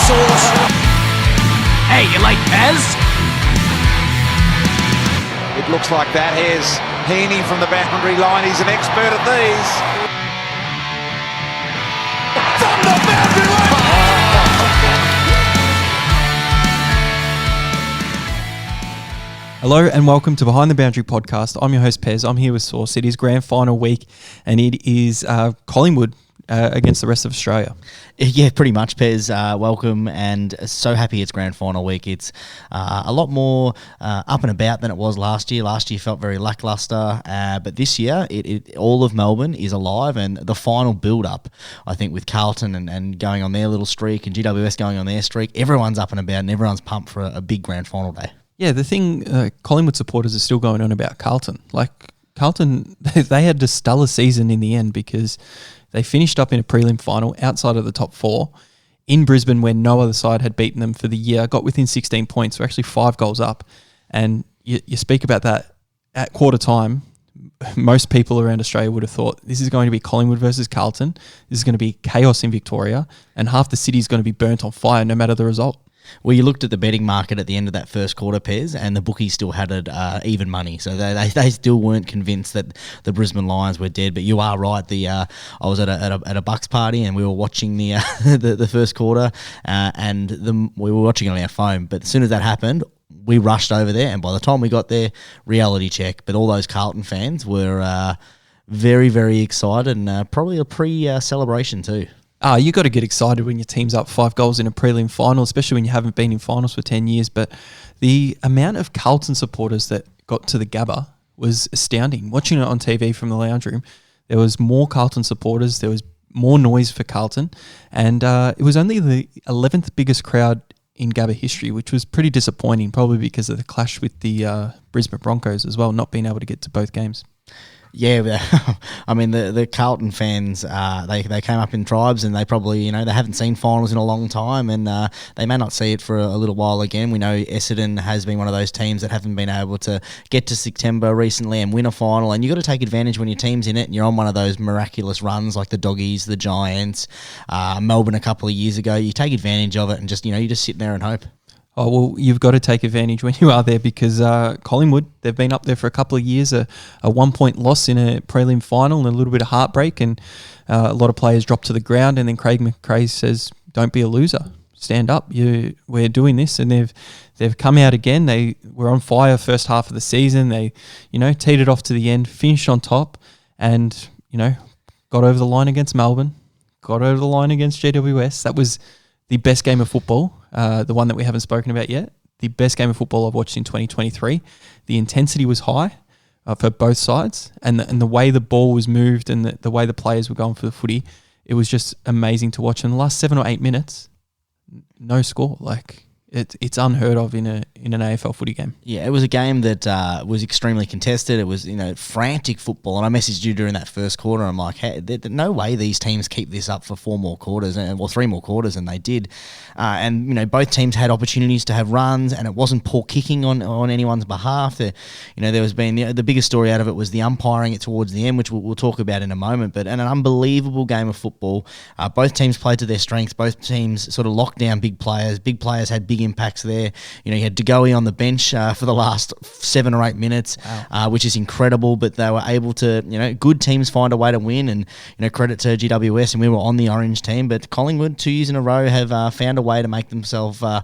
sauce. Hey, you like Pez? It looks like that. Here's Heaney from the boundary line. He's an expert at these. From the boundary line! Hello and welcome to Behind the Boundary podcast. I'm your host Pez. I'm here with Soar. It is grand final week and it is Collingwood against the rest of Australia. Yeah, pretty much, Pez. Welcome, and so happy it's grand final week. It's a lot more up and about than it was last year. Last year felt very lacklustre, but this year all of Melbourne is alive, and the final build-up, I think, with Carlton and going on their little streak and GWS going on their streak, everyone's up and about and everyone's pumped for a big grand final day. Yeah, the thing, Collingwood supporters are still going on about Carlton. Like, Carlton, they had a stellar season in the end because they finished up in a prelim final outside of the top four in Brisbane where no other side had beaten them for the year, got within 16 points, so actually 5 goals up. And you speak about that at quarter time, most people around Australia would have thought this is going to be Collingwood versus Carlton, this is going to be chaos in Victoria, and half the city is going to be burnt on fire no matter the result. Well, you looked at the betting market at the end of that first quarter, Pez, and the bookies still had it even money. So they still weren't convinced that the Brisbane Lions were dead. But you are right. I was at a Bucks party and we were watching the the first quarter, and we were watching it on our phone. But as soon as that happened, we rushed over there, and by the time we got there, reality check. But all those Carlton fans were very, very excited, and probably a pre-celebration too. You got to get excited when your team's up 5 goals in a prelim final, especially when you haven't been in finals for 10 years. But the amount of Carlton supporters that got to the Gabba was astounding. Watching it on TV from the lounge room, there was more Carlton supporters, there was more noise for Carlton, and it was only the 11th biggest crowd in Gabba history, which was pretty disappointing, probably because of the clash with the Brisbane Broncos as well, not being able to get to both games. Yeah, I mean the Carlton fans, they came up in tribes, and they probably they haven't seen finals in a long time, and they may not see it for a little while again. We know Essendon has been one of those teams that haven't been able to get to September recently and win a final, and you got to take advantage when your team's in it and you're on one of those miraculous runs like the Doggies, the Giants, Melbourne a couple of years ago. You take advantage of it and just you just sit there and hope. Oh, well, you've got to take advantage when you are there because Collingwood, they've been up there for a couple of years, a 1-point loss in a prelim final and a little bit of heartbreak, and a lot of players drop to the ground, and then Craig McRae says, don't be a loser, stand up, we're doing this, and they've come out again. They were on fire first half of the season, they teed it off to the end, finished on top, and got over the line against Melbourne, got over the line against GWS. That was the best game of football, the one that we haven't spoken about yet, the best game of football I've watched in 2023. The intensity was high for both sides, and the way the ball was moved and the way the players were going for the footy, it was just amazing to watch. In the last 7 or 8 minutes, no score. Like, it's unheard of in an AFL footy game. Yeah, it was a game that was extremely contested. It was frantic football, and I messaged you during that first quarter. I'm like, hey, no way these teams keep this up for 4 more quarters, or 3 more quarters, and they did. And both teams had opportunities to have runs, and it wasn't poor kicking on anyone's behalf. There was been the biggest story out of it was the umpiring it towards the end, which we'll talk about in a moment. But an unbelievable game of football. Both teams played to their strengths. Both teams sort of locked down big players. Big players had big impacts there. You had Degoe on the bench for the last 7 or 8 minutes, wow. Which is incredible. But they were able to, good teams find a way to win, and credit to GWS, and we were on the orange team. But Collingwood, 2 years in a row, have found a way to make themselves, an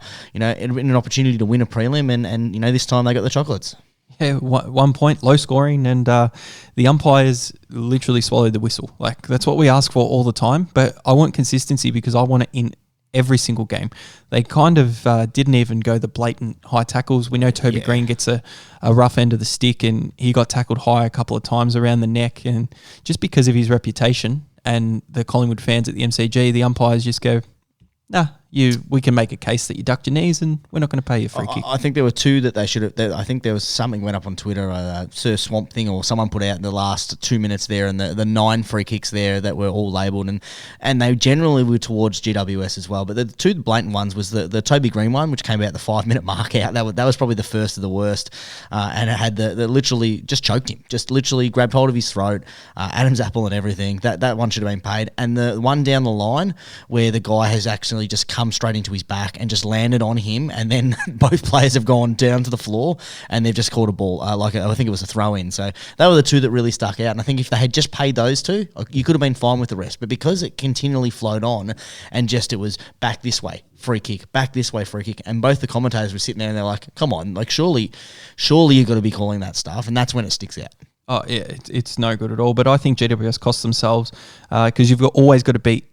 opportunity to win a prelim, and this time they got the chocolates. Yeah, 1 point, low scoring, and the umpires literally swallowed the whistle. Like, that's what we ask for all the time. But I want consistency because I want it in every single game. They kind of didn't even go the blatant high tackles. We know Toby Green gets a rough end of the stick, and he got tackled high a couple of times around the neck, and just because of his reputation and the Collingwood fans at the MCG, the umpires just go, nah, we can make a case that you ducked your knees and we're not going to pay you a free kick. I think there were 2 that they should have. I think there was something went up on Twitter, Sir Swamp Thing, or someone put out in the last 2 minutes there, and the 9 free kicks there that were all labelled, and they generally were towards GWS as well. But the 2 blatant ones was the Toby Green one, which came about the 5-minute mark out. That was probably the first of the worst, and it had the literally just choked him, just literally grabbed hold of his throat, Adam's apple and everything. That one should have been paid. And the one down the line where the guy has actually just come come straight into his back and just landed on him, and then both players have gone down to the floor and they've just caught a ball, I think it was a throw-in. So they were the two that really stuck out, and I think if they had just paid those two, you could have been fine with the rest. But because it continually flowed on and just it was back this way, free kick, back this way, free kick, and both the commentators were sitting there and they're like, come on, like surely you've got to be calling that stuff, and that's when it sticks out. Oh, yeah, it's no good at all. But I think GWS cost themselves because you've always got to beat,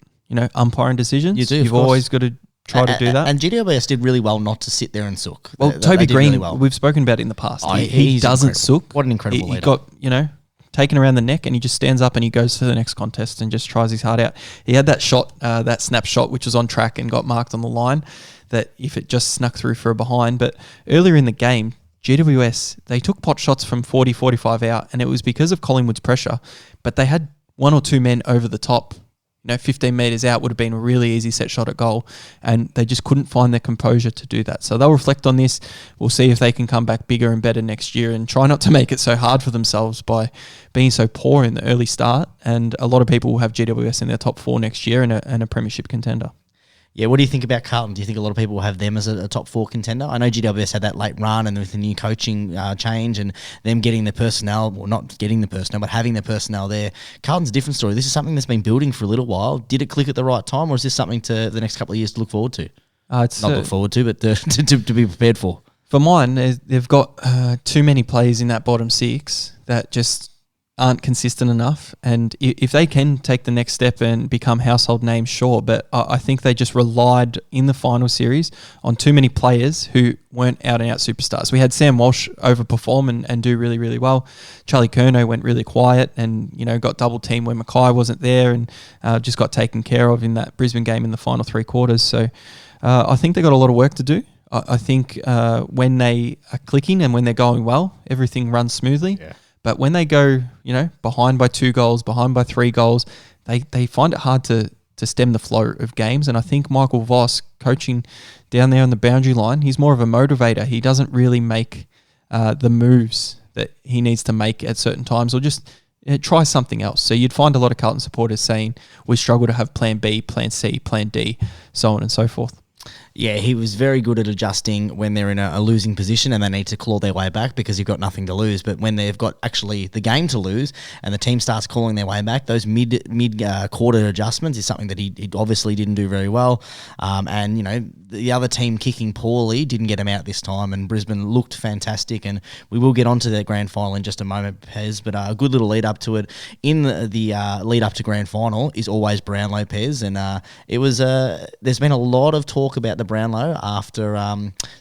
umpiring decisions. You do, You've always got to try to do that. And GWS did really well not to sit there and sook. Well, Toby Green, we've spoken about it in the past. He doesn't sook. What an incredible leader. He got, taken around the neck, and he just stands up and he goes to the next contest and just tries his heart out. He had that shot, that snap shot, which was on track and got marked on the line, that if it just snuck through for a behind. But earlier in the game, GWS, they took pot shots from 40, 45 out, and it was because of Collingwood's pressure, but they had one or two men over the top. 15 metres out would have been a really easy set shot at goal, and they just couldn't find their composure to do that. So they'll reflect on this. We'll see if they can come back bigger and better next year and try not to make it so hard for themselves by being so poor in the early start. And a lot of people will have GWS in their top 4 next year and a premiership contender. Yeah, what do you think about Carlton? Do you think a lot of people will have them as a top 4 contender? I know GWS had that late run, and with the new coaching change and them getting the personnel, well, not getting the personnel, but having the personnel there. Carlton's a different story. This is something that's been building for a little while. Did it click at the right time, or is this something to the next couple of years to look forward to? Not look forward to, but to be prepared for. For mine, they've got too many players in that bottom 6 that just aren't consistent enough, and if they can take the next step and become household names, sure, but I think they just relied in the final series on too many players who weren't out and out superstars. We had Sam Walsh overperform and do really, really well. Charlie Curnow went really quiet and got double teamed when Magpie wasn't there, and just got taken care of in that Brisbane game in the final 3 quarters. So I think they got a lot of work to do. I think when they are clicking and when they're going well, everything runs smoothly. Yeah. But when they go, behind by 2 goals, behind by 3 goals, they find it hard to stem the flow of games. And I think Michael Voss, coaching down there on the boundary line, he's more of a motivator. He doesn't really make the moves that he needs to make at certain times, or just try something else. So you'd find a lot of Carlton supporters saying, we struggle to have plan B, plan C, plan D, so on and so forth. Yeah, he was very good at adjusting when they're in a losing position and they need to claw their way back because you've got nothing to lose. But when they've got actually the game to lose and the team starts clawing their way back, those mid quarter adjustments is something that he obviously didn't do very well. And the other team kicking poorly didn't get him out this time, and Brisbane looked fantastic. And we will get onto their grand final in just a moment, Pez, but a good little lead up to it. In the lead up to grand final is always Brownlow, Pez, and it was there's been a lot of talk about the Brownlow after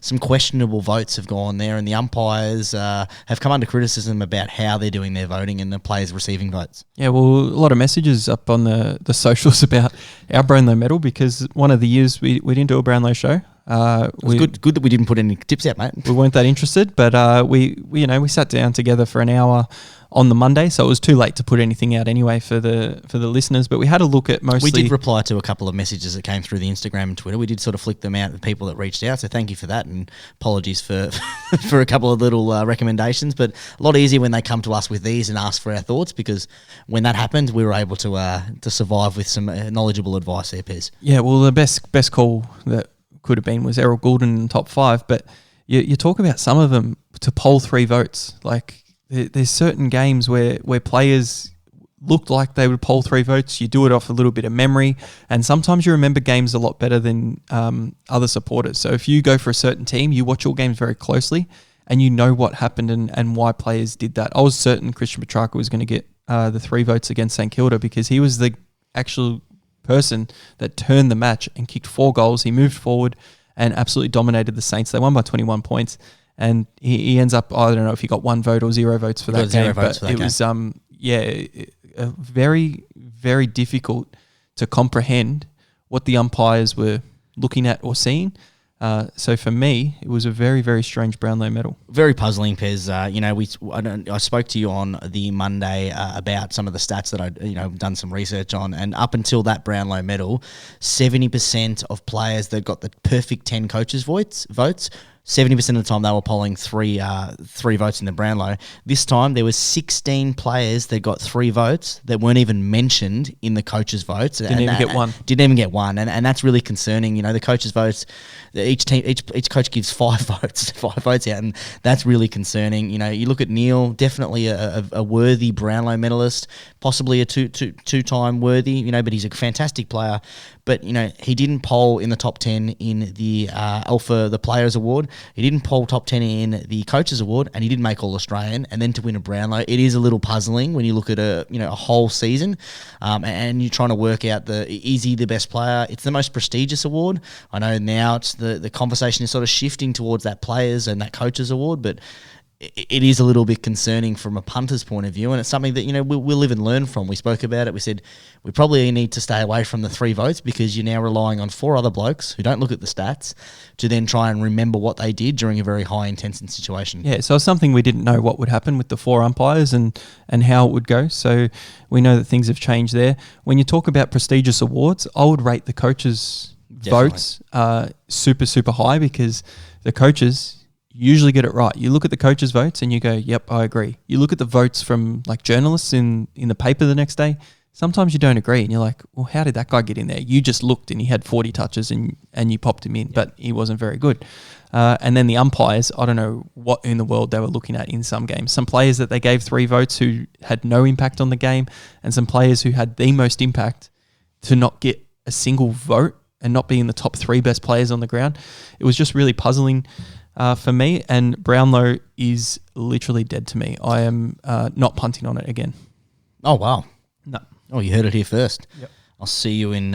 some questionable votes have gone there, and the umpires have come under criticism about how they're doing their voting and the players receiving votes. Yeah, well, a lot of messages up on the socials about our Brownlow Medal, because one of the years we didn't do a Brownlow show. It was good that we didn't put any tips out, mate. We weren't that interested, but we sat down together for an hour on the Monday, so it was too late to put anything out anyway for the listeners. But we had a look at mostly. We did reply to a couple of messages that came through the Instagram and Twitter. We did sort of flick them out to people that reached out, so thank you for that, and apologies for for a couple of little recommendations. But a lot easier when they come to us with these and ask for our thoughts, because when that happened, we were able to survive with some knowledgeable advice there, Pez. Yeah, well, the best call that could have been was Errol Goulden in the top 5, but you talk about some of them to poll 3 votes. Like there's certain games where players looked like they would poll 3 votes. You do it off a little bit of memory, and sometimes you remember games a lot better than other supporters. So if you go for a certain team, you watch all games very closely and you know what happened and why players did that. I was certain Christian Petrarca was going to get the 3 votes against St Kilda because he was the actual person that turned the match and kicked 4 goals. He moved forward and absolutely dominated the Saints. They won by 21 points, and he ends up, I don't know if he got 1 vote or 0 votes for that game, but it was very, very difficult to comprehend what the umpires were looking at or seeing. So for me, it was a very, very strange Brownlow Medal. Very puzzling, Pez. I spoke to you on the Monday about some of the stats that I'd done some research on, and up until that Brownlow Medal, 70% of players that got the perfect 10 coaches votes 70% of the time they were polling three votes in the Brownlow. This time there was 16 players that got 3 votes that weren't even mentioned in the coaches' votes. Didn't even get one. Didn't even get one, and that's really concerning. The coaches' votes, each coach gives 5 votes, 5 votes out, and that's really concerning. You look at Neil, definitely a worthy Brownlow medalist, possibly a two-time worthy. But he's a fantastic player. But he didn't poll in the top 10 in the Alpha the Players Award. He didn't poll top 10 in the Coaches Award, and he didn't make All Australian. And then to win a Brownlow, it is a little puzzling when you look at a whole season, and you're trying to work out is he the best player? It's the most prestigious award. I know now it's the conversation is sort of shifting towards that Players and that Coaches Award, but it is a little bit concerning from a punter's point of view, and it's something that we'll live and learn from. We spoke about it. We said we probably need to stay away from the 3 votes because you're now relying on 4 other blokes who don't look at the stats to then try and remember what they did during a very high intensity situation. Yeah, so it's something we didn't know what would happen with the 4 umpires and how it would go. So we know that things have changed there. When you talk about prestigious awards, I would rate the coaches' votes super, super high because the coaches usually get it right. You look at the coaches' votes and you go, yep, I agree. You look at the votes from like journalists in the paper the next day, sometimes you don't agree and you're like, well, how did that guy get in there? You just looked and he had 40 touches and you popped him in, but he wasn't very good. And then the umpires, I don't know what in the world they were looking at in some games. Some players that they gave 3 votes who had no impact on the game, and some players who had the most impact to not get a single vote and not be in the top 3 best players on the ground. It was just really puzzling for me, and Brownlow is literally dead to me. I am not punting on it again. Oh, wow. No. Oh, you heard it here first. Yep. I'll see you in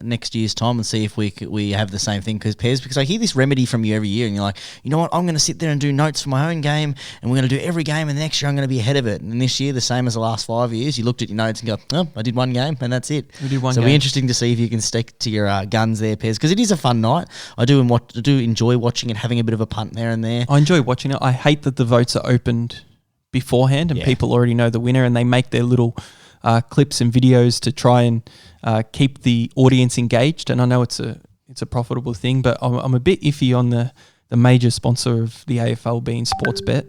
next year's time and see if we have the same thing. Because I hear this remedy from you every year, and you're like, you know what, I'm going to sit there and do notes for my own game, and we're going to do every game, and the next year I'm going to be ahead of it. And this year, the same as the last 5 years, you looked at your notes and go, oh, I did 1 game, and that's it. We did 1 so game. it'll be interesting to see if you can stick to your guns there, Pez, because it is a fun night. I do enjoy watching it, having a bit of a punt there and there. I enjoy watching it. I hate that the votes are opened beforehand and people already know the winner, and they make their little clips and videos to try and keep the audience engaged. And I know it's a profitable thing, but I'm a bit iffy on the major sponsor of the AFL being Sportsbet,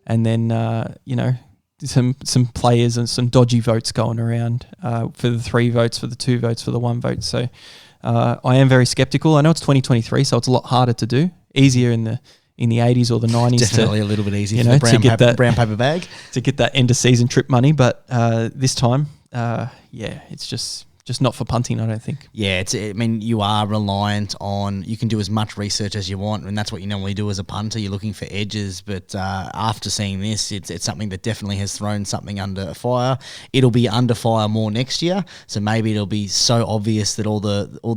and then some players and some dodgy votes going around for the 3 votes, for the 2 votes, for the 1 vote. So I am very skeptical. I know it's 2023, so it's a lot harder to do. Easier in the 80s or the 90s. Definitely a little bit easier for the brown paper bag. To get that end of season trip money. But this time, it's just not for punting, I don't think. Yeah, you are reliant on, you can do as much research as you want, and that's what you normally do as a punter. You're looking for edges, but after seeing this, it's something that definitely has thrown something under fire. It'll be under fire more next year, so maybe it'll be so obvious that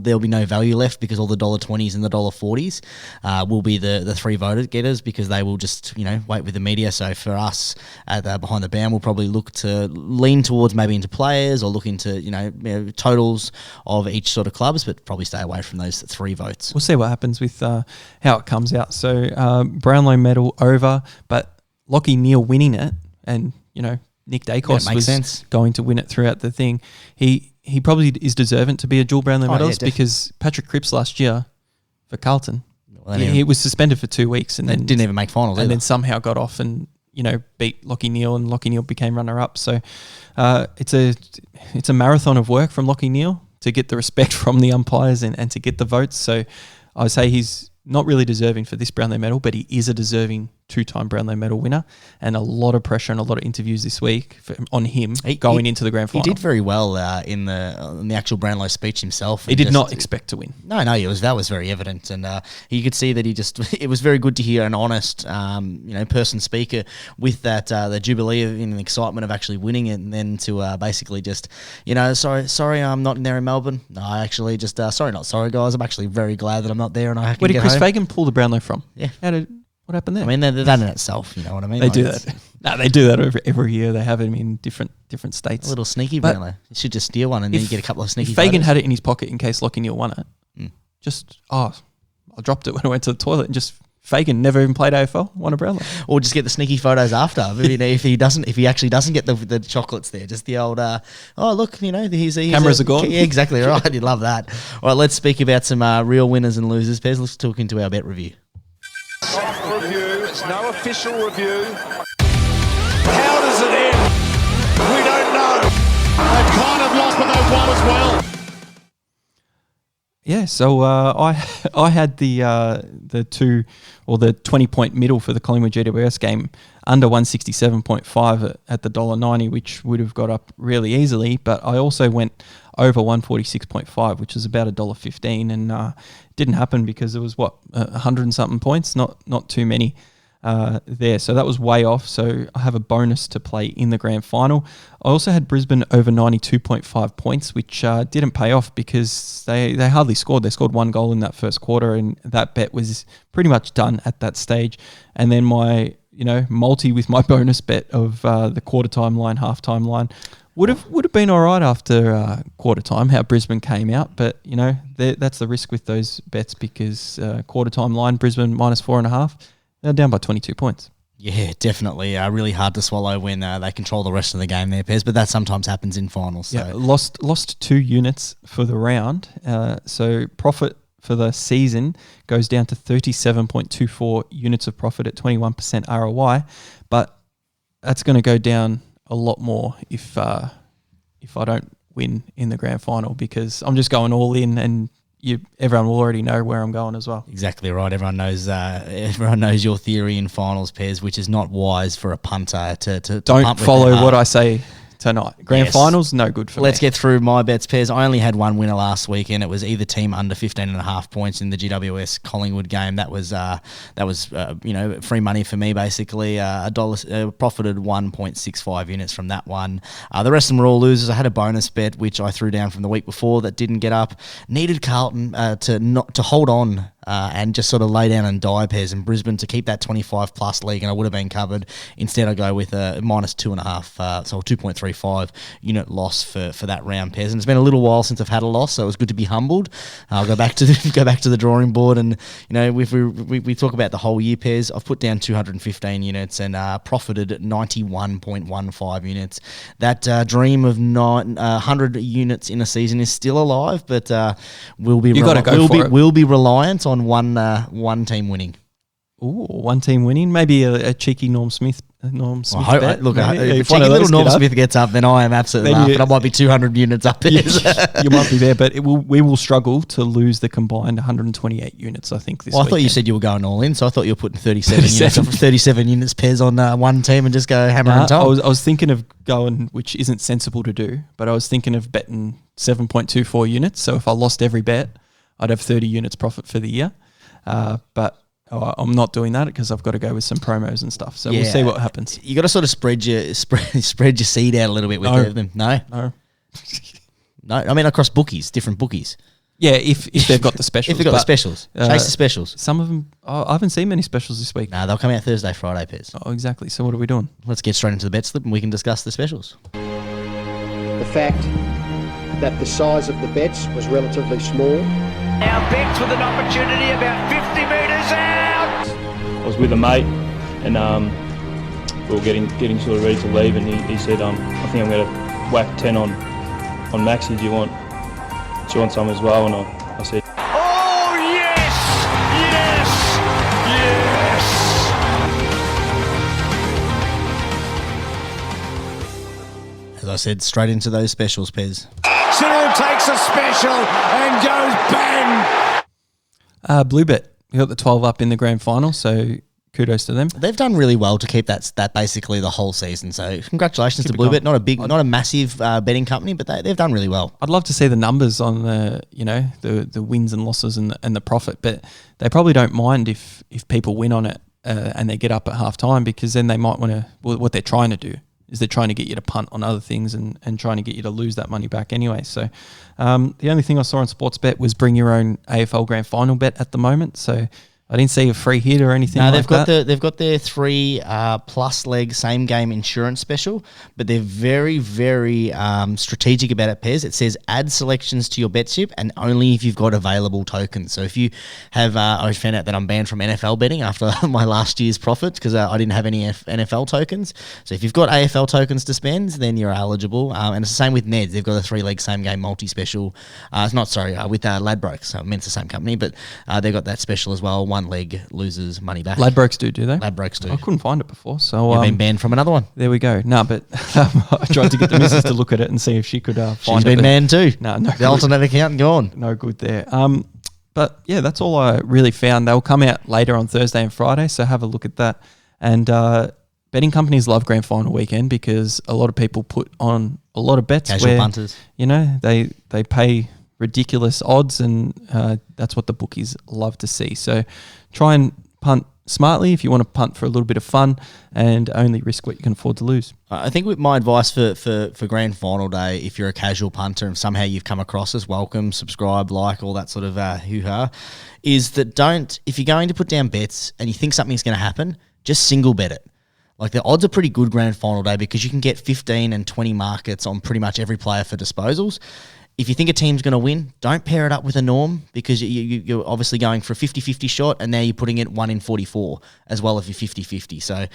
there'll be no value left because all the $20s and the $40s will be the 3 voter getters, because they will just wait with the media. So for us at behind the band, we'll probably look to lean towards maybe into players or look into totals of each sort of clubs, but probably stay away from those 3 votes. We'll see what happens with how it comes out. So Brownlow medal over, but Lachie Neale winning it, and Nick Dacos was going to win it throughout the thing. He probably is deserving to be a dual Brownlow medalist, because Patrick Cripps last year for Carlton, he was suspended for 2 weeks and then didn't even make finals, and then somehow got off and beat Lachie Neale, and Lachie Neale became runner-up. So it's a marathon of work from Lachie Neale to get the respect from the umpires and to get the votes. So I would say he's not really deserving for this Brownlow medal, but he is a deserving 2-time Brownlow medal winner, and a lot of pressure and a lot of interviews this week on him going into the grand final. He did very well in the actual Brownlow speech himself. He did not expect to win. No, that was very evident, and you could see that it was very good to hear an honest, person speaker with that the jubilee and the excitement of actually winning it, and then to basically just, sorry, I'm not there in Melbourne. No, I actually just sorry, not sorry, guys. I'm actually very glad that I'm not there, and I can Where did get Chris home. Fagan pull the Brownlow from? Yeah. What happened there? I mean, that in itself, you know what I mean? They do that. No, they do that every year. They have him in different states. A little sneaky Brownlow. You should just steal one, and then you get a couple of sneaky. If Fagan photos. had it in his pocket in case Lachie Neale won it, I dropped it when I went to the toilet and just Fagan never even played AFL, won a Brownlow. Or just get the sneaky photos after. If he actually doesn't get the chocolates there, just the old oh look, he's Cameras are gone. Yeah, exactly right. You love that. All right, let's speak about some real winners and losers. Pez, let's talk into our bet review. Soft review. It's no official review. How does it end? We don't know. They've kind of lost, but they've won as well. Yeah, so I had the 20-point middle for the Collingwood GWS game under 167.5 at the $1.90, which would have got up really easily. But I also went over 146.5, which is about $1.15, and didn't happen because it was 100 and something points, not too many there. So that was way off. So I have a bonus to play in the grand final. I also had Brisbane over 92.5 points, which didn't pay off because they hardly scored. They scored one goal in that first quarter, and that bet was pretty much done at that stage. And then my multi with my bonus bet of the quarter time line, half time line would have been all right after quarter time, how Brisbane came out. But that's the risk with those bets because quarter time line, Brisbane -4.5. They're down by 22 points. Yeah, definitely. Really hard to swallow when they control the rest of the game there, Pez, but that sometimes happens in finals. So. Yeah, lost 2 units for the round. So profit for the season goes down to 37.24 units of profit at 21% ROI, but that's going to go down a lot more if I don't win in the grand final because I'm just going all in and everyone will already know where I'm going as well. Exactly right. Everyone knows your theory in finals, Pez, which is not wise for a punter to don't punt with follow what I say tonight. Grand finals, no good for me. Let's get through my bets, Pez. I only had one winner last week, and it was either team under 15.5 points in the GWS Collingwood game. That was free money for me basically. Profited 1.65 units from that one. The rest of them were all losers. I had a bonus bet which I threw down from the week before that didn't get up. Needed Carlton to hold on. And just sort of lay down and die, Pez, in Brisbane to keep that 25 plus league, and I would have been covered. Instead, I go with a -2.5, so 2.35 unit loss for that round, Pez. And it's been a little while since I've had a loss, so it was good to be humbled. I'll go back to the drawing board, and if we talk about the whole year, Pez, I've put down 215 units and profited 91.15 units. That dream of 100 units in a season is still alive, but we'll be reliant on one team winning. Ooh, one team winning. Maybe a cheeky Norm Smith bet. If cheeky little Norm Smith gets up, then I am absolutely laughing. I might be 200 units up there. You might be there, but we will struggle to lose the combined 128 units, I think, this weekend. I thought you said you were going all in, so I thought you were putting 37 units pairs on one team and just go hammer and tongue. I was thinking of going, which isn't sensible to do, but I was thinking of betting 7.24 units. So if I lost every bet, I'd have 30 units profit for the year. But I'm not doing that because I've got to go with some promos and stuff. So we'll see what happens. You got to sort of spread your seed out a little bit with them. No. No. I mean across bookies, different bookies. Yeah, if they've got the specials. If they've got the specials. Chase the specials. Some of them, I haven't seen many specials this week. No, they'll come out Thursday, Friday, Pez. Oh, exactly. So what are we doing? Let's get straight into the bet slip and we can discuss the specials. The fact that the size of the bets was relatively small. Now Bex with an opportunity about 50 metres out. I was with a mate and we were getting sort of ready to leave, and he said, I think I'm going to whack 10 on Maxi. Do you want some as well? And I said, Oh yes, yes, yes. As I said, straight into those specials, Pez. Cyril takes a special and goes bang. Bluebet, we got the 12 up in the grand final, so kudos to them. They've done really well to keep that basically the whole season. So congratulations to Bluebet. Not a massive betting company, but they've done really well. I'd love to see the numbers on the wins and losses and the profit, but they probably don't mind if people win on it and they get up at half time, because then they might want to. What they're trying to do is they're trying to get you to punt on other things and trying to get you to lose that money back anyway. So the only thing I saw on Sportsbet was bring your own AFL Grand Final bet at the moment. So I didn't see a free hit or anything. No, they've got their 3 plus leg same game insurance special, but they're very, very strategic about it, Pez. It says add selections to your bet ship and only if you've got available tokens. So if you have, I found out that I'm banned from NFL betting after my last year's profits because I didn't have any NFL tokens. So if you've got AFL tokens to spend, then you're eligible. And it's the same with Neds. They've got a 3-leg same game multi special. With Ladbrokes. So I meant it's the same company, but they've got that special as well. 1 leg loses money back. Ladbrokes do they? Ladbrokes do. I couldn't find it before, so You've been banned from another one. There we go. No, but I tried to get the missus to look at it and see if she could find it. She's been banned too. No, the alternate account gone. No good there. But yeah, that's all I really found. They'll come out later on Thursday and Friday, so have a look at that. And betting companies love Grand Final weekend because a lot of people put on a lot of bets. Casual punters. You know, they pay ridiculous odds, and that's what the bookies love to see. So try and punt smartly if you want to punt for a little bit of fun and only risk what you can afford to lose. I think with my advice for Grand Final day, if you're a casual punter and somehow you've come across us, welcome, subscribe, like, all that sort of hoo-ha, is that if you're going to put down bets and you think something's going to happen, just single bet it. Like the odds are pretty good Grand Final day because you can get 15 and 20 markets on pretty much every player for disposals. If you think a team's going to win, don't pair it up with a norm because you're obviously going for a 50-50 shot and now you're putting it 1 in 44 as well if you're 50-50. So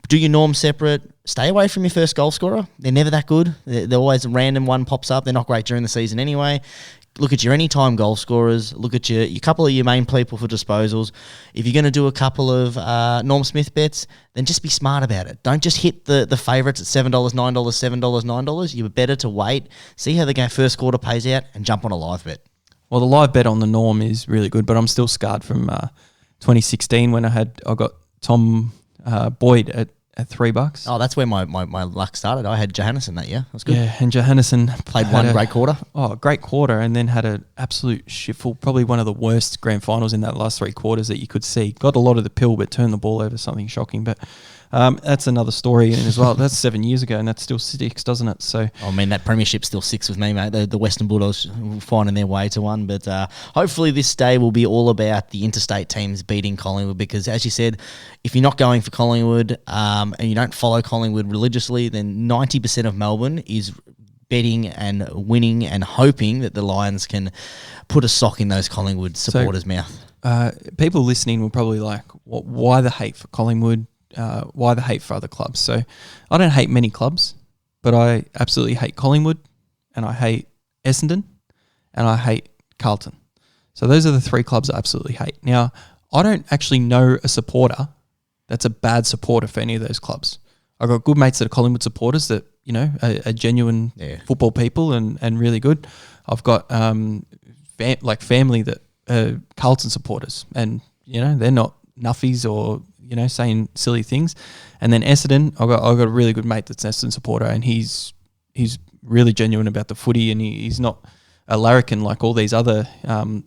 do your norm separate. Stay away from your first goal scorer. They're never that good. They're always a random one pops up. They're not great during the season anyway. Look at your anytime goal scorers. Look at your couple of your main people for disposals. If you're going to do a couple of Norm Smith bets, then just be smart about it. Don't just hit the favourites at $7, $9, $7, $9. You're better to wait, see how the first quarter pays out, and jump on a live bet. Well, the live bet on the Norm is really good, but I'm still scarred from 2016 when I got Tom Boyd at $3. Oh, that's where my luck started. I had Johannesson that year. That was good. Yeah, and Johannesson played one great quarter. Oh, great quarter, and then had an absolute shitful, probably one of the worst grand finals in that last 3 quarters that you could see. Got a lot of the pill, but turned the ball over, something shocking. But that's another story as well. That's 7 years ago, and that still sticks, doesn't it? So, that premiership still sticks with me, mate. The Western Bulldogs finding their way to one. But hopefully this day will be all about the interstate teams beating Collingwood because, as you said, if you're not going for Collingwood and you don't follow Collingwood religiously, then 90% of Melbourne is betting and winning and hoping that the Lions can put a sock in those Collingwood supporters' mouth. People listening will probably like, why the hate for Collingwood? Why the hate for other clubs? So I don't hate many clubs, but I absolutely hate Collingwood, and I hate Essendon, and I hate Carlton. So those are the 3 clubs I absolutely hate. Now, I don't actually know a supporter that's a bad supporter for any of those clubs. I've got good mates that are Collingwood supporters that, are genuine football people and really good. I've got family that are Carlton supporters, and, they're not nuffies or, saying silly things. And then Essendon, I've got a really good mate that's an Essendon supporter, and he's really genuine about the footy, and he's not a larrikin like all these other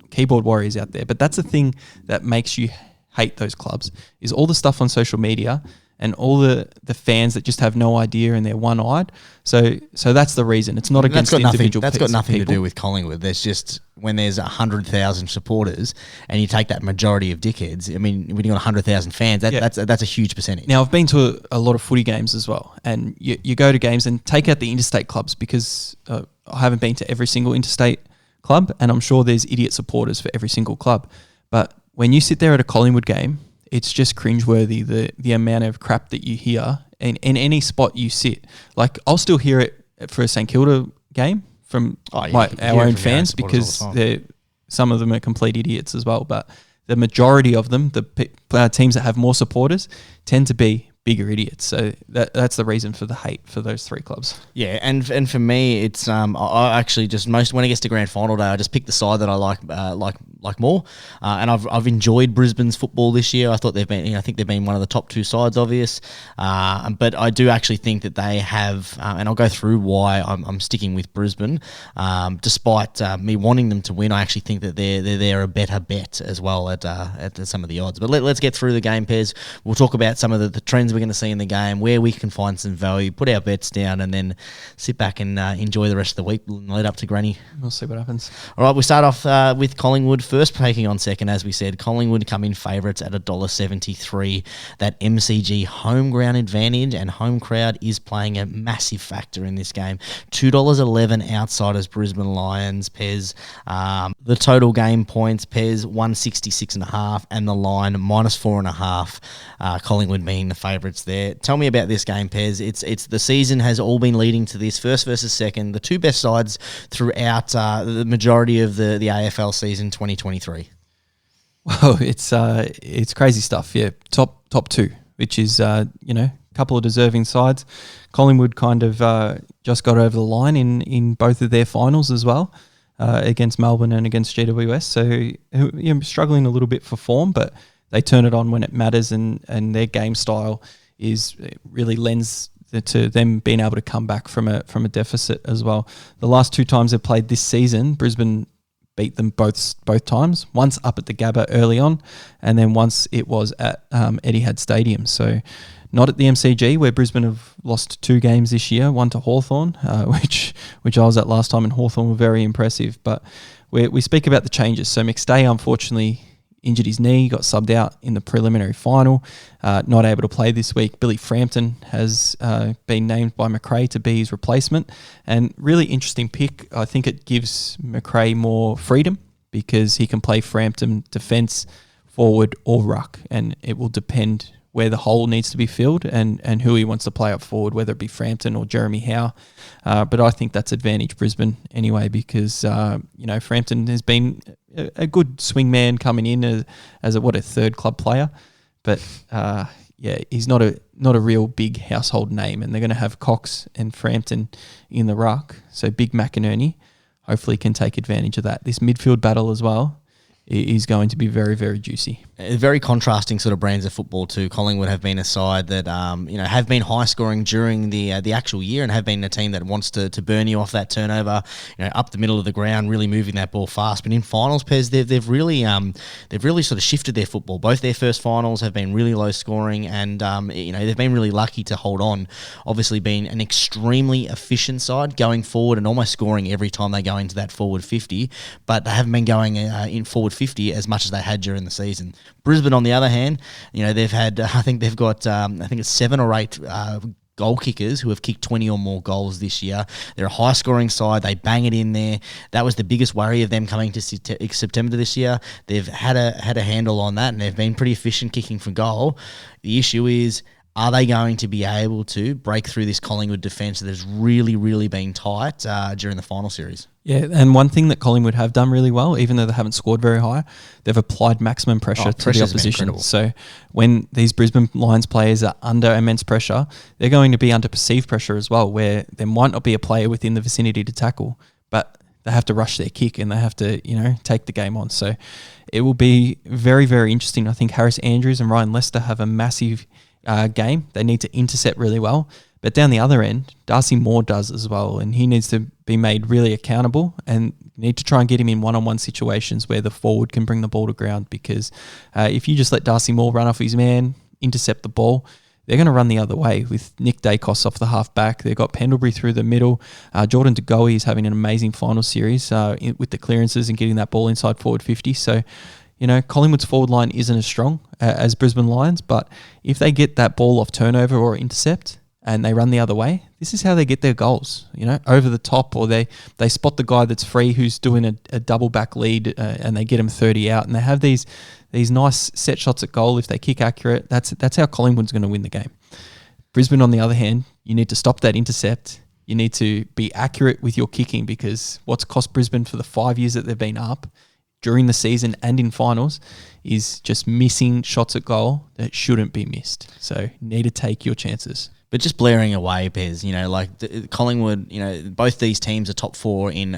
keyboard warriors out there. But that's the thing that makes you hate those clubs, is all the stuff on social media and all the fans that just have no idea and they're one-eyed. So that's the reason. It's not against individual people. That's got nothing to do with Collingwood. There's just, when there's 100,000 supporters and you take that majority of dickheads, when you've got 100,000 fans, that's a huge percentage. Now, I've been to a lot of footy games as well, and you go to games and take out the interstate clubs because I haven't been to every single interstate club, and I'm sure there's idiot supporters for every single club. But when you sit there at a Collingwood game, it's just cringeworthy, the amount of crap that you hear in any spot you sit. Like, I'll still hear it for a St Kilda game from our own fans because some of them are complete idiots as well. But the majority of them, the teams that have more supporters, tend to be bigger idiots. So that's the reason for the hate for those 3 clubs. Yeah, and for me, it's I actually just when it gets to Grand Final day, I just pick the side that I like more. And I've enjoyed Brisbane's football this year. I thought they've been, I think they've been one of the top 2 sides, obvious. But I do actually think that they have, and I'll go through why I'm sticking with Brisbane, despite me wanting them to win. I actually think that they're a better bet as well at some of the odds. But let's get through the game, Pez. We'll talk about some of the trends we're going to see in the game, where we can find some value, put our bets down, and then sit back and enjoy the rest of the week and lead up to Granny. We'll see what happens. All right, we start off with Collingwood first taking on second. As we said, Collingwood come in favourites at $1.73. That MCG home ground advantage and home crowd is playing a massive factor in this game. $2.11 outsiders Brisbane Lions, Pez. The total game points, Pez 166.5, and the line -4.5. Collingwood being the favourites there. Tell me about this game, Pez. It's the season has all been leading to this, first versus second, the two best sides throughout the majority of the AFL season 2023. Well, it's crazy stuff. Yeah, top two, which is a couple of deserving sides. Collingwood kind of just got over the line in both of their finals as well, against Melbourne and against GWS. So struggling a little bit for form, but they turn it on when it matters, and their game style really lends to them being able to come back from a deficit as well. The last two times they've played this season, Brisbane beat them both times. Once up at the Gabba early on, and then once it was at Etihad Stadium. So not at the MCG, where Brisbane have lost 2 games this year, one to Hawthorn, which I was at last time, and Hawthorn were very impressive. But we speak about the changes. So McStay, unfortunately, injured his knee, got subbed out in the preliminary final, not able to play this week. Billy Frampton has been named by McRae to be his replacement, and really interesting pick. I think it gives McRae more freedom because he can play Frampton defence, forward or ruck, and it will depend where the hole needs to be filled and who he wants to play up forward, whether it be Frampton or Jeremy Howe. But I think that's advantage Brisbane anyway, because Frampton has been a good swingman coming in as a third club player, but he's not a real big household name, and they're going to have Cox and Frampton in the ruck. So Big McInerney hopefully can take advantage of that. This midfield battle as well is going to be very, very juicy. Very contrasting sort of brands of football too. Collingwood have been a side that have been high scoring during the actual year, and have been a team that wants to burn you off that turnover, up the middle of the ground, really moving that ball fast. But in finals, Pez, they've really sort of shifted their football. Both their first finals have been really low scoring, and they've been really lucky to hold on. Obviously, being an extremely efficient side going forward and almost scoring every time they go into that forward 50, but they haven't been going in forward 50 as much as they had during the season. Brisbane, on the other hand, they've had, I think they've got, 7 or 8 goal kickers who have kicked 20 or more goals this year. They're a high-scoring side. They bang it in there. That was the biggest worry of them coming to September this year. They've had a handle on that, and they've been pretty efficient kicking for goal. The issue is, are they going to be able to break through this Collingwood defence that has really, really been tight during the final series? Yeah, and one thing that Collingwood have done really well, even though they haven't scored very high, they've applied maximum pressure to the opposition. So when these Brisbane Lions players are under immense pressure, they're going to be under perceived pressure as well, where there might not be a player within the vicinity to tackle, but they have to rush their kick and they have to, take the game on. So it will be very, very interesting. I think Harris Andrews and Ryan Lester have a massive game. They need to intercept really well. But down the other end, Darcy Moore does as well, and he needs to be made really accountable, and need to try and get him in one-on-one situations where the forward can bring the ball to ground, because if you just let Darcy Moore run off his man, intercept the ball, they're going to run the other way with Nick Dacos off the half-back. They've got Pendlebury through the middle. Jordan De Goey is having an amazing final series with the clearances and getting that ball inside forward 50. So, Collingwood's forward line isn't as strong as Brisbane Lions, but if they get that ball off turnover or intercept and they run the other way, this is how they get their goals, over the top, or they spot the guy that's free who's doing a double back lead and they get him 30 out, and they have these nice set shots at goal if they kick accurate. That's how Collingwood's going to win the game. Brisbane, on the other hand, you need to stop that intercept. You need to be accurate with your kicking, because what's cost Brisbane for the 5 years that they've been up during the season and in finals is just missing shots at goal that shouldn't be missed. So you need to take your chances. But just blaring away, Pez, Collingwood, both these teams are top 4 in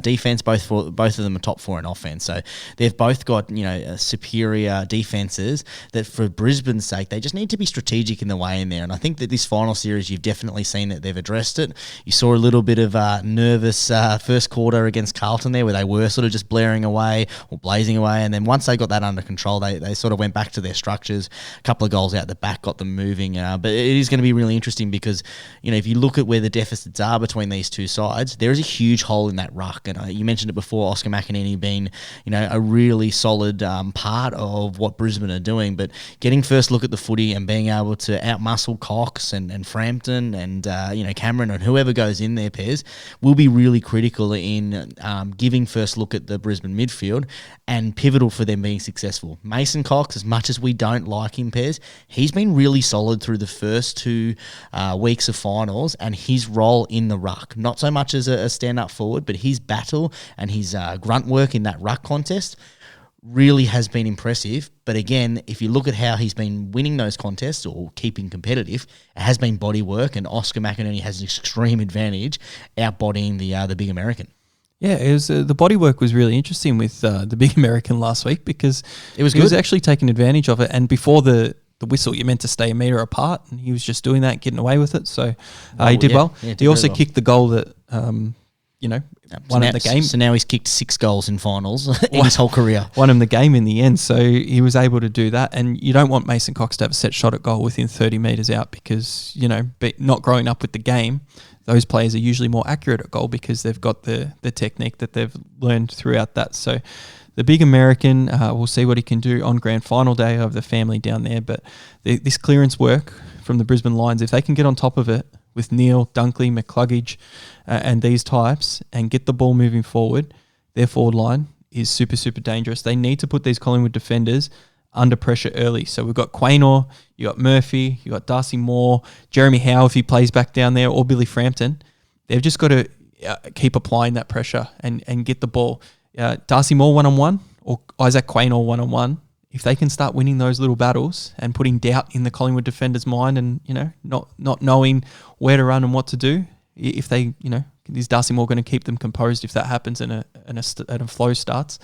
defence. Both of them are top 4 in offence. So they've both got, superior defences that for Brisbane's sake, they just need to be strategic in the way in there. And I think that this final series, you've definitely seen that they've addressed it. You saw a little bit of nervous first quarter against Carlton there where they were sort of just blaring away or blazing away. And then once they got that under control, they sort of went back to their structures. A couple of goals out the back got them moving. But it is going to be really interesting because, if you look at where the deficits are between these two sides, there is a huge hole in that ruck. And you mentioned it before, Oscar McInerney being, a really solid part of what Brisbane are doing. But getting first look at the footy and being able to outmuscle Cox and Frampton and, Cameron and whoever goes in there, Pez, will be really critical in giving first look at the Brisbane midfield and pivotal for them being successful. Mason Cox, as much as we don't like him, Pez, he's been really solid through the first 2 weeks of finals, and his role in the ruck, not so much as a stand-up forward, but his battle and his grunt work in that ruck contest really has been impressive. But again, if you look at how he's been winning those contests or keeping competitive, it has been body work, and Oscar McInerney has an extreme advantage outbodying the big American. Yeah, it was the body work was really interesting with the big American last week because it was he was actually taking advantage of it. And before the whistle, you're meant to stay a metre apart, and he was just doing that, getting away with it. So he did well. Yeah, he also kicked the goal that, won him the game. So now he's kicked 6 goals in finals in his whole career. Won him the game in the end. So he was able to do that. And you don't want Mason Cox to have a set shot at goal within 30 metres out because, not growing up with the game, those players are usually more accurate at goal because they've got the technique that they've learned throughout that. So the big American, we'll see what he can do on grand final day of the family down there. But this clearance work from the Brisbane Lions, if they can get on top of it with Neil, Dunkley, McCluggage and these types and get the ball moving forward, their forward line is super, super dangerous. They need to put these Collingwood defenders under pressure early. So we've got Quaynor, you got Murphy, you got Darcy Moore, Jeremy Howe if he plays back down there, or Billy Frampton. They've just got to keep applying that pressure and get the ball. Darcy Moore one-on-one or Isaac Quaynor one-on-one, if they can start winning those little battles and putting doubt in the Collingwood defender's mind and, not knowing where to run and what to do, if they, is Darcy Moore going to keep them composed if that happens and a flow starts?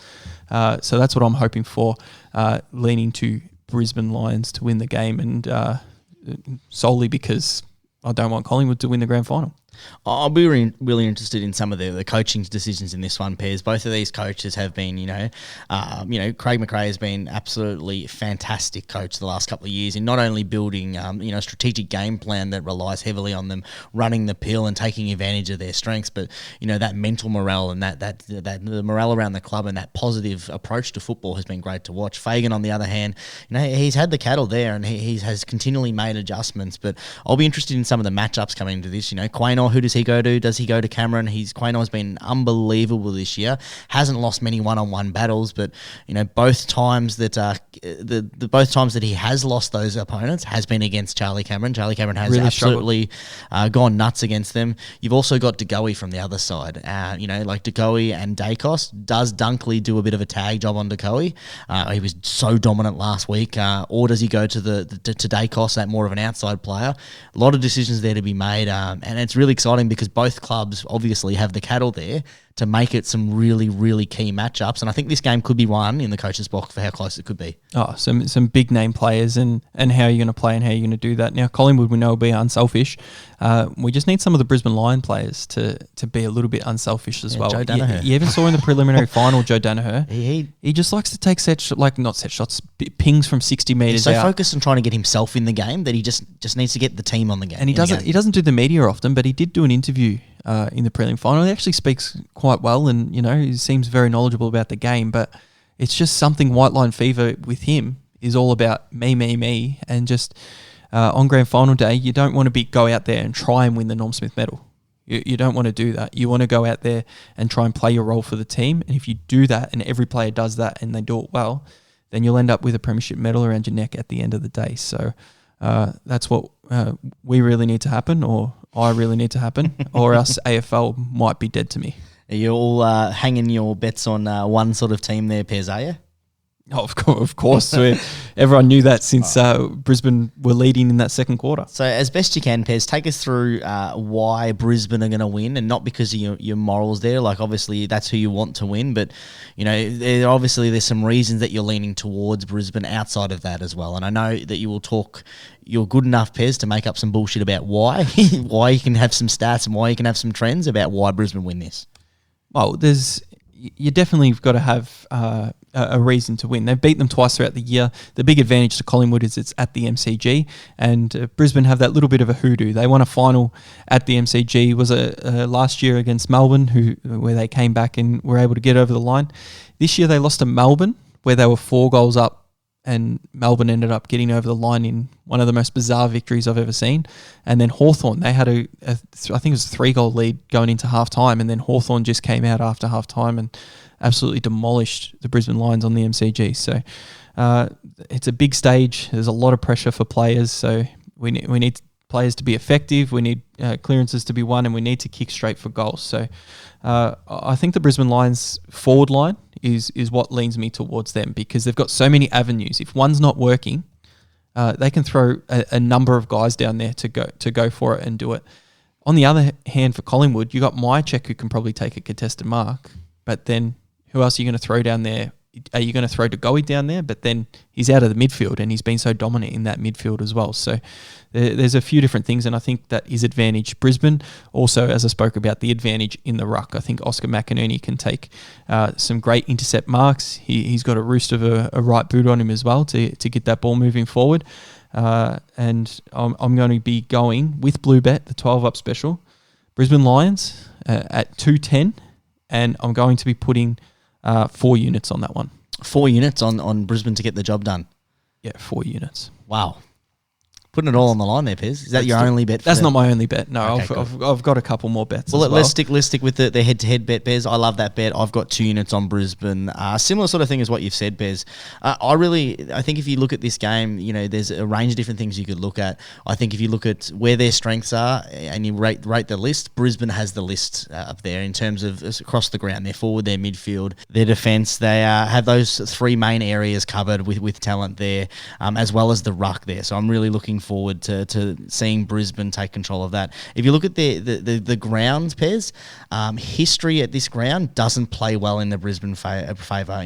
So that's what I'm hoping for, leaning to Brisbane Lions to win the game and solely because I don't want Collingwood to win the grand final. I'll be really interested in some of the coaching decisions in this one, Pairs. Both of these coaches have been, Craig McRae has been absolutely fantastic coach the last couple of years in not only building, a strategic game plan that relies heavily on them running the pill and taking advantage of their strengths, but, that mental morale and that the morale around the club and that positive approach to football has been great to watch. Fagan, on the other hand, he's had the cattle there and he has continually made adjustments, but I'll be interested in some of the matchups coming into this. Quaynor, who does he go to? Does he go to Cameron? Quaynor's been unbelievable this year. Hasn't lost many one-on-one battles, but both times that both times that he has lost those opponents has been against Charlie Cameron. Charlie Cameron has really absolutely gone nuts against them. You've also got De Goey from the other side. Like De Goey and Dacos. Does Dunkley do a bit of a tag job on De Goey? He was so dominant last week. Or does he go to to Dacos, that more of an outside player? A lot of decisions there to be made, and it's really exciting because both clubs obviously have the cattle there to make it some really, really key matchups. And I think this game could be won in the coach's box for how close it could be. Oh, some big name players and how you're going to play and how you're going to do that. Now, Collingwood, we know, will be unselfish. We just need some of the Brisbane Lion players to be a little bit unselfish as well. Joe Danaher. You even saw in the preliminary final, Joe Danaher. He just likes to take not set shots, pings from 60 metres out. He's so focused on trying to get himself in the game that he just needs to get the team on the game. And he doesn't do the media often, but he did do an interview in the prelim final. He actually speaks quite well and, he seems very knowledgeable about the game, but it's just something white line fever with him is all about me, and just on grand final day, you don't want to go out there and try and win the Norm Smith medal. You don't want to do that. You want to go out there and try and play your role for the team, and if you do that and every player does that and they do it well, then you'll end up with a premiership medal around your neck at the end of the day. So that's what we really need to happen, or I really need to happen, or else AFL might be dead to me. Are you all hanging your bets on one sort of team there, Pez, are you? Oh, of course. Everyone knew that since Brisbane were leading in that second quarter. So as best you can, Pez, take us through why Brisbane are going to win, and not because of your morals there. Like, obviously, that's who you want to win, but, there's some reasons that you're leaning towards Brisbane outside of that as well. And I know that you will talk, you're good enough, Pez, to make up some bullshit about why, why you can have some stats and why you can have some trends about why Brisbane win this. Well, you definitely got to have a reason to win. They've beat them twice throughout the year. The big advantage to Collingwood is it's at the MCG, and Brisbane have that little bit of a hoodoo. They won a final at the MCG. Was last year against Melbourne, where they came back and were able to get over the line. This year they lost to Melbourne, where they were 4 goals up, and Melbourne ended up getting over the line in one of the most bizarre victories I've ever seen. And then Hawthorn, they had I think it was a 3-goal lead going into half-time, and then Hawthorn just came out after half-time and absolutely demolished the Brisbane Lions on the MCG. So it's a big stage. There's a lot of pressure for players, so we need players to be effective. We need clearances to be won, and we need to kick straight for goals. So I think the Brisbane Lions forward line is what leans me towards them, because they've got so many avenues. If one's not working, they can throw a number of guys down there to go for it and do it. On the other hand, for Collingwood, you got Myercheck, who can probably take a contested mark, but then who else are you going to throw down there? Are you going to throw DeGoey down there? But then he's out of the midfield, and he's been so dominant in that midfield as well. So there's a few different things, and I think that is advantage Brisbane. Also, as I spoke about, the advantage in the ruck. I think Oscar McInerney can take some great intercept marks. He's got a roost of a right boot on him as well to get that ball moving forward. And I'm going to be going with Blue Bet, the 12-up special, Brisbane Lions at 210, and I'm going to be putting 4 units on that one. 4 units on Brisbane to get the job done? Yeah, 4 units. Wow. Putting it all on the line there, Pez. Is that your only bet? That's not my only bet. No, Okay, I've got a couple more bets. Well, as well. let's stick with the head-to-head bet, Bez. I love that bet. I've got 2 units on Brisbane. Similar sort of thing as what you've said, Bez. I think if you look at this game, there's a range of different things you could look at. I think if you look at where their strengths are and you rate the list, Brisbane has the list up there in terms of across the ground. Their forward, their midfield, their defence. They have those 3 main areas covered with talent there, as well as the ruck there. So I'm really looking forward to seeing Brisbane take control of that. If you look at the grounds, Pez, history at this ground doesn't play well in the Brisbane favour.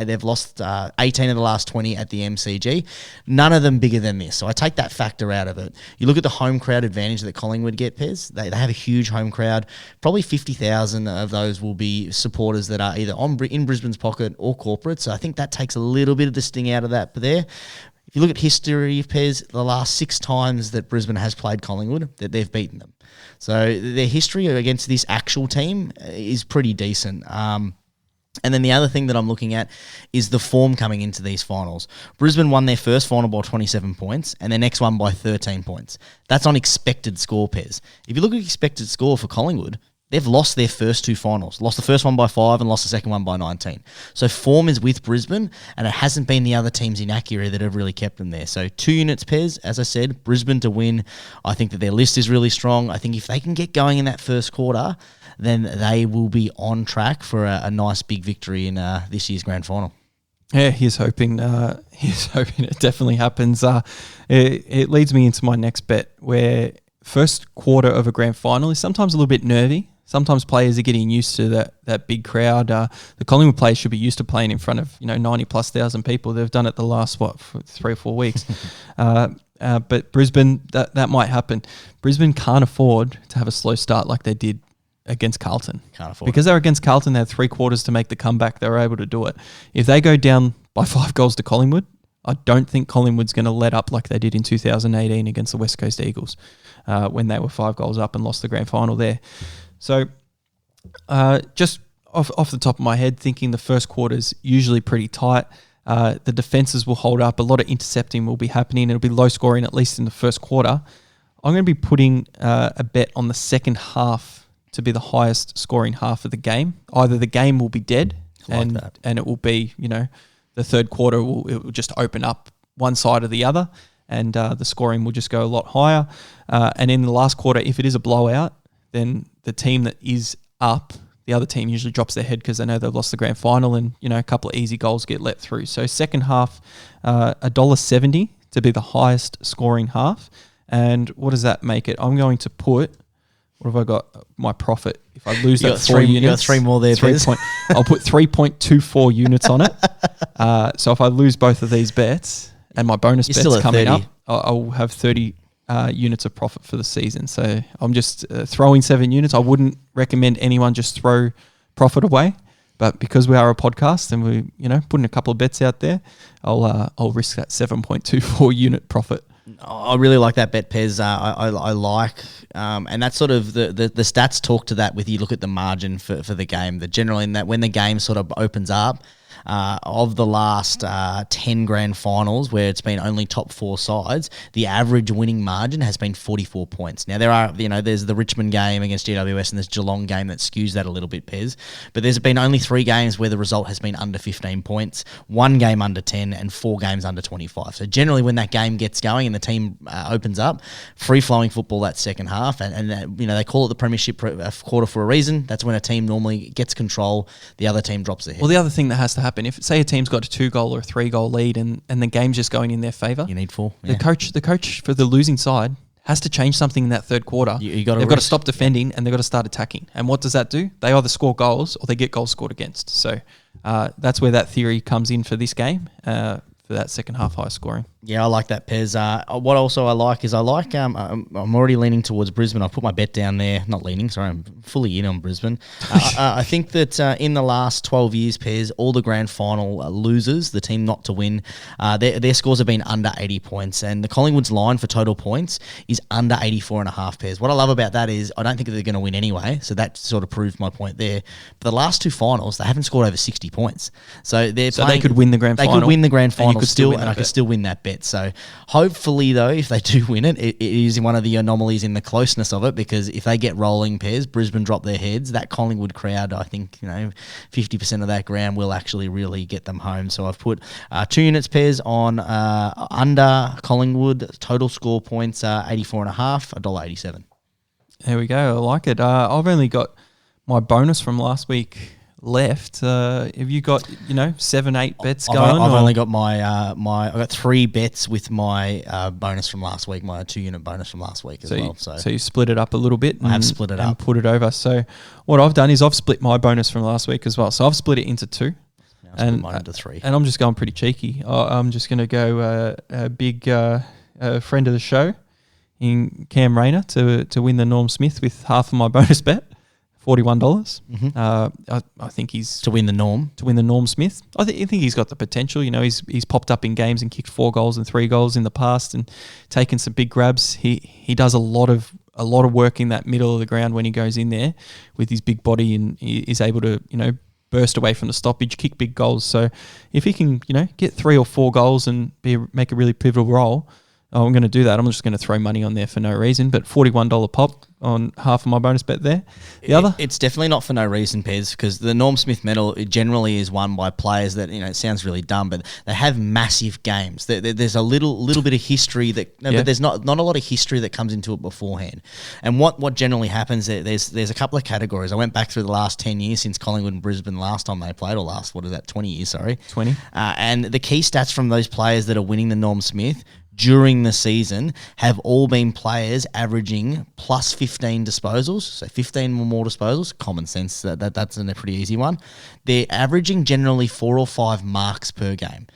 They've lost 18 of the last 20 at the MCG. None of them bigger than this. So I take that factor out of it. You look at the home crowd advantage that Collingwood get, Pez. They have a huge home crowd. Probably 50,000 of those will be supporters that are either in Brisbane's pocket or corporate. So I think that takes a little bit of the sting out of that there. If you look at history, Pez, the last 6 times that Brisbane has played Collingwood, that they've beaten them. So their history against this actual team is pretty decent. And then the other thing that I'm looking at is the form coming into these finals. Brisbane won their first final by 27 points and their next one by 13 points. That's on expected score, Pez. If you look at expected score for Collingwood, they've lost their first 2 finals. Lost the first one by 5 and lost the second one by 19. So form is with Brisbane, and it hasn't been the other teams in Acura that have really kept them there. So 2 units, Pez, as I said, Brisbane to win. I think that their list is really strong. I think if they can get going in that first quarter, then they will be on track for a nice big victory in this year's grand final. Yeah, he's hoping it definitely happens. It leads me into my next bet, where first quarter of a grand final is sometimes a little bit nervy. Sometimes players are getting used to that big crowd. The Collingwood players should be used to playing in front of 90,000+ people. They've done it the last 3 or 4 weeks. But Brisbane, that might happen. Brisbane can't afford to have a slow start like they did against Carlton. Can't afford because they're against Carlton. They had 3 quarters to make the comeback. They were able to do it. If they go down by 5 goals to Collingwood, I don't think Collingwood's going to let up like they did in 2018 against the West Coast Eagles, when they were 5 goals up and lost the grand final there. So just off the top of my head, thinking the first quarter's usually pretty tight. The defences will hold up. A lot of intercepting will be happening. It'll be low scoring, at least in the first quarter. I'm going to be putting a bet on the second half to be the highest scoring half of the game. Either the game will be dead and it will be, the third quarter it will just open up one side or the other, and the scoring will just go a lot higher. And in the last quarter, if it is a blowout, then the team that is up the other team usually drops their head because they know they've lost the grand final, and a couple of easy goals get let through. So second half, $1.70 to be the highest scoring half. And what does that make it? I'm going to put, what have I got? My profit. If I lose that 4 units, you got 3 more there. I'll put 3.24 units on it. So if I lose both of these bets and my bonus You're bets still at coming 30. up, I'll have 30 units of profit for the season. So I'm just throwing 7 units. I wouldn't recommend anyone just throw profit away, but because we are a podcast and we putting a couple of bets out there, I'll risk that 7.24 unit profit. I really like that bet, Pez. I like, and that's sort of the stats talk to that. With you look at the margin for the game, that generally in that when the game sort of opens up, of the last 10 grand finals where it's been only top 4 sides, the average winning margin has been 44 points. Now, there are, there's the Richmond game against GWS and this Geelong game that skews that a little bit, Pez. But there's been only 3 games where the result has been under 15 points, 1 game under 10, and 4 games under 25. So generally when that game gets going and the team opens up, free-flowing football that second half, and they call it the premiership quarter for a reason. That's when a team normally gets control, the other team drops their head. Well, the other thing that has to happen, if say a team's got a 2-goal or a 3-goal lead and the game's just going in their favour, you need 4. The coach for the losing side has to change something in that third quarter. They've got to stop defending and they've got to start attacking. And what does that do? They either score goals or they get goals scored against. So that's where that theory comes in for this game, for that second half high scoring. Yeah, I like that, Pez. What also I like is I'm already leaning towards Brisbane. I put my bet down there. Not leaning, sorry, I'm fully in on Brisbane. I think that in the last 12 years, Pez, all the grand final losers, the team not to win, their scores have been under 80 points. And the Collingwood's line for total points is under 84.5, Pez. What I love about that is I don't think that they're going to win anyway, so that sort of proved my point there. But the last 2 finals, they haven't scored over 60 points. So they could win the grand final. They could win the grand final still, and I could still win that bet. So hopefully, though, if they do win it, it is one of the anomalies in the closeness of it, because if they get rolling, Pez, Brisbane drop their heads, that Collingwood crowd, I think 50% of that ground will actually really get them home. So I've put 2 units, Pez, on under Collingwood, total score points 84.5, $1.87. There we go. I like it. I've only got my bonus from last week left. Have you got 7-8 bets going? I've only got I got 3 bets with my bonus from last week, my 2-unit bonus from last week as well. So you split it up a little bit. I have split it up and put it over. So what I've done is I've split my bonus from last week as well. So I've split it into 2. And mine into 3. And I'm just going pretty cheeky. I'm just going to go a big friend of the show in Cam Rayner to win the Norm Smith with half of my bonus bet. $41. Mm-hmm. I think he's to win the Norm Smith. I think he's got the potential. He's popped up in games and kicked 4 goals and 3 goals in the past and taken some big grabs. He does a lot of work in that middle of the ground when he goes in there with his big body, and he is able to burst away from the stoppage, kick big goals. So if he can get 3 or 4 goals and make a really pivotal role, I'm going to do that. I'm just going to throw money on there for no reason, but $41 pop on half of my bonus bet there. It's definitely not for no reason, Pez, because the Norm Smith medal, it generally is won by players that, it sounds really dumb, but they have massive games. There's a little bit of history but there's not a lot of history that comes into it beforehand. And what generally happens, there's a couple of categories. I went back through the last 10 years since Collingwood and Brisbane last time they played, or 20 years, sorry. 20. And the key stats from those players that are winning the Norm Smith during the season have all been players averaging plus 15 disposals, so 15 or more disposals. Common sense, that's a pretty easy one. They're averaging generally 4 or 5 marks per game.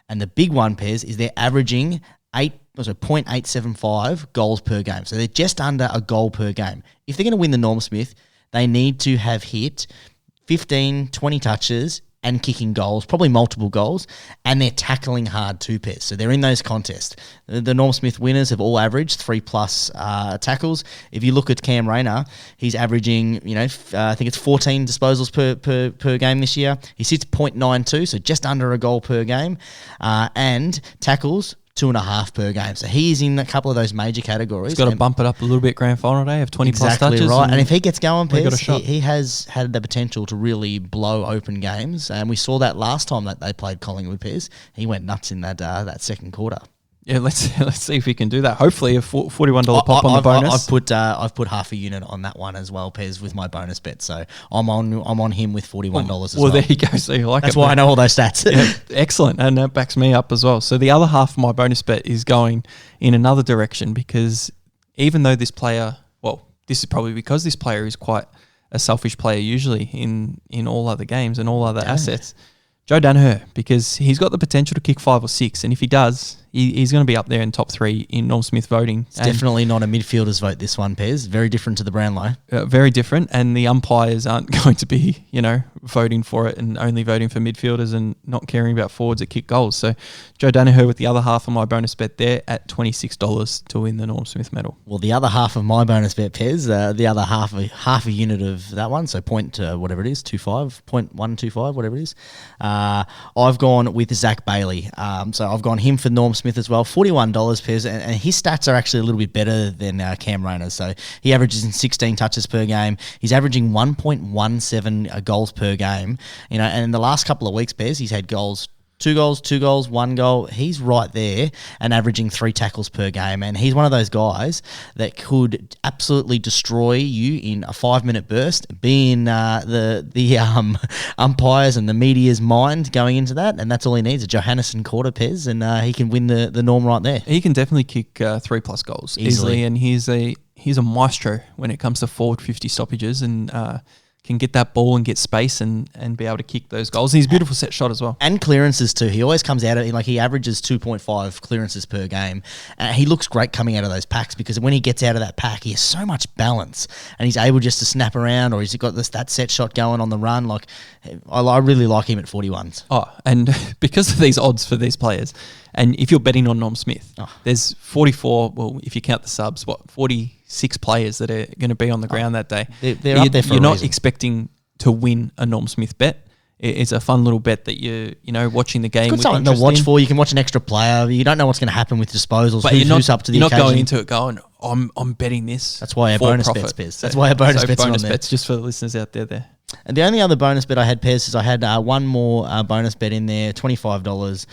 And the big one, Pez, is they're averaging 0.875 goals per game. So they're just under a goal per game. If they're going to win the Norm Smith, they need to have hit 15, 20 touches and kicking goals, probably multiple goals, and they're tackling hard too, Pez. So they're in those contests. The Norm Smith winners have all averaged 3+ tackles. If you look at Cam Rayner, he's averaging, I think it's 14 disposals per game this year. He sits 0.92, so just under a goal per game, and tackles 2.5 per game. So he's in a couple of those major categories. He's got to bump it up a little bit grand final day, have 20 plus touches. Exactly right. And if he gets going, Pez, shot. he has had the potential to really blow open games. And we saw that last time that they played Collingwood, Pez. He went nuts in that second quarter. Yeah, let's see if we can do that. Hopefully, a $41 pop on the bonus. I've put half a unit on that one as well, Pez, with my bonus bet. So I'm on him with $41 as well. Well, there you go. So you like That's it. why I know all those stats. Yeah, excellent, and that backs me up as well. So the other half of my bonus bet is going in another direction, because even though this player, well, this is probably because this player is quite a selfish player usually in all other games and all other assets. Joe Danaher, because he's got the potential to kick 5 or 6, and if he does, he's going to be up there in top 3 in Norm Smith voting. It's definitely not a midfielder's vote, this one, Pez. Very different to the Brownlow. Very different, and the umpires aren't going to be, voting for it and only voting for midfielders and not caring about forwards that kick goals. So Joe Danaher with the other half of my bonus bet there at $26 to win the Norm Smith medal. Well, the other half of my bonus bet, Pez, the other half a unit of that one, so whatever it is, 0.125, whatever it is. I've gone with Zach Bailey. So I've gone him for Norm Smith as well, $41, Pez, and his stats are actually a little bit better than Cam Rayner's. So he averages in 16 touches per game. He's averaging 1.17 goals per game. And in the last couple of weeks, Pez, he's had goals. 2 goals, 1 goal. He's right there and averaging 3 tackles per game. And he's one of those guys that could absolutely destroy you in a 5-minute burst, be in the umpires and the media's mind going into that. And that's all he needs, a Johannesson quarter, Pez, and he can win the Norm right there. He can definitely kick 3+ goals easily. And he's a maestro when it comes to forward 50 stoppages, and can get that ball and get space and be able to kick those goals. And he's a beautiful set shot as well. And clearances too. He always comes out of he averages 2.5 clearances per game. He looks great coming out of those packs, because when he gets out of that pack, he has so much balance and he's able just to snap around, or he's got that set shot going on the run. I really like him at 41s. Oh, and because of these odds for these players, and if you're betting on Norm Smith, there's 44, well, if you count the subs, 46 players that are going to be on the ground that day. They're up there for a You're not reason. Expecting to win a Norm Smith bet. It's a fun little bet that you're watching the game. It's got something to watch for. You can watch an extra player. You don't know what's going to happen with disposals. But who's up to the occasion. You're not going into it going, I'm betting this. That's why our bonus bets, Pez. That's why our bonus bets are on there. Bets just for the listeners out there. And the only other bonus bet I had, Pez, is I had one more bonus bet in there, $25,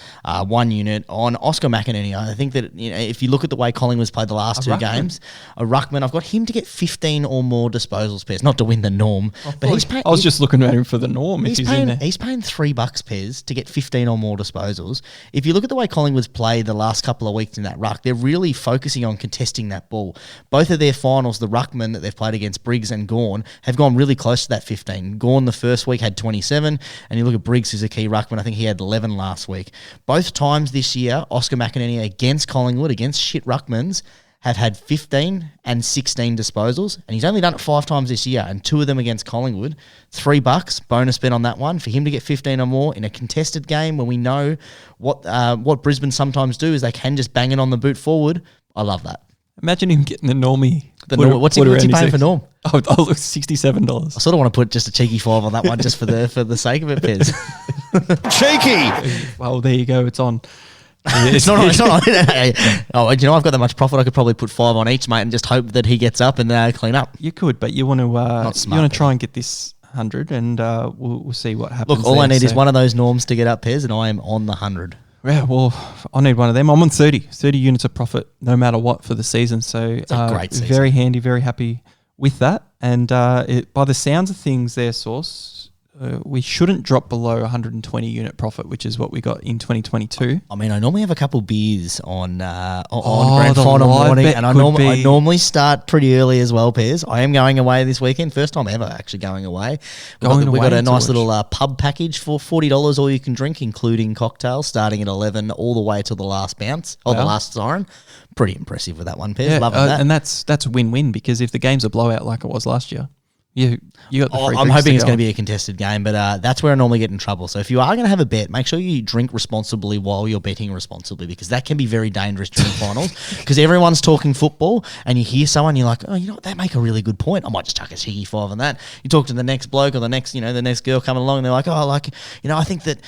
1 unit on Oscar McInerney. I think that if you look at the way Collingwood's played the last 2 games, a ruckman, I've got him to get 15 or more disposals, Pez, not to win the Norm. But I was just looking at him for the Norm. He's in there. He's paying $3, Pez, to get 15 or more disposals. If you look at the way Collingwood's played the last couple of weeks in that ruck, they're really focusing on contesting that ball. Both of their finals, the ruckman that they've played against Briggs and Gawn, have gone really close to that 15. Gawn the first week had 27, and you look at Briggs, who's a key ruckman, I think he had 11 last week. Both times this year, Oscar McInerney against Collingwood, against shit ruckmans, have had 15 and 16 disposals, and he's only done it 5 times this year, and 2 of them against Collingwood. $3 bonus bet on that one for him to get 15 or more in a contested game when we know what Brisbane sometimes do is they can just bang it on the boot forward. I love that. Imagine him getting the Normie. What's he paying for Norm? Oh, look, $67. I sort of want to put just a cheeky 5 on that one just for the sake of it, Pez. Cheeky! Well, there you go. It's on. It's not on. Oh, I've got that much profit. I could probably put 5 on each, mate, and just hope that he gets up and clean up. You could, but you want to try and get this 100, and we'll see what happens. Look, all I need is one of those Norms to get up, Pez, and I am on the 100. Yeah, well, I need one of them. I'm on 30 units of profit no matter what for the season. So it's a great season. Very handy, very happy with that. And by the sounds of things there, Source, we shouldn't drop below 120 unit profit, which is what we got in 2022. I mean, I normally have a couple beers on Grand Final morning, and I normally start pretty early as well, Piers. I am going away this weekend. First time ever actually going away. We've got a nice little pub package for $40 all you can drink, including cocktails, starting at 11 all the way till the last bounce, the last siren. Pretty impressive with that one, Piers. Yeah, loving that. And that's a win-win, because if the game's a blowout like it was last year, you got the free I'm hoping it's going to be a contested game, but that's where I normally get in trouble. So if you are going to have a bet, make sure you drink responsibly while you're betting responsibly, because that can be very dangerous during finals, because everyone's talking football and you hear someone, you're like, oh, you know what, they make a really good point. I might just chuck a cheeky 5 on that. You talk to the next bloke or the next girl coming along, and they're like, oh, I think that,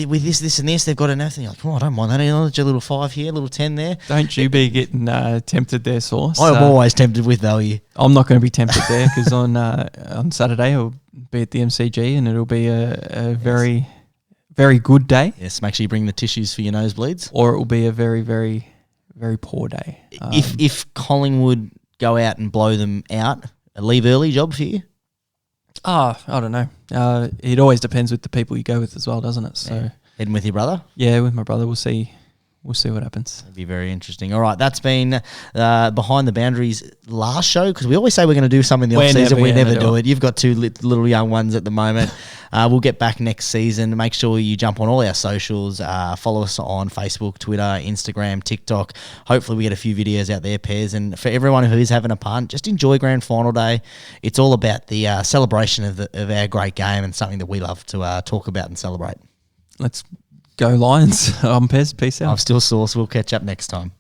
with this and this, they've got enough. And you're like, oh, I don't mind that. Just a little 5 here, a little 10 there. Don't you be getting tempted there, Source. I'm always tempted with value. I'm not going to be tempted there, because on Saturday I'll be at the MCG, and it'll be a very, very good day. Yes, make sure you bring the tissues for your nosebleeds. Or it will be a very, very very poor day. If Collingwood go out and blow them out, a leave early job for you? I don't know. It always depends with the people you go with as well, doesn't it? So Heading with your brother? yeah, with my brother, we'll see. We'll see what happens. That'd be very interesting. All right, that's been Behind the Boundaries last show, because we always say we're going to do something in the off-season. We never do it. You've got two little young ones at the moment. We'll get back next season. Make sure you jump on all our socials. Follow us on Facebook, Twitter, Instagram, TikTok. Hopefully we get a few videos out there, Pairs. And for everyone who is having a punt, just enjoy Grand Final Day. It's all about the celebration of our great game, and something that we love to talk about and celebrate. Let's go Lions. I'm Pez. Peace out. I'm still Sauce. We'll catch up next time.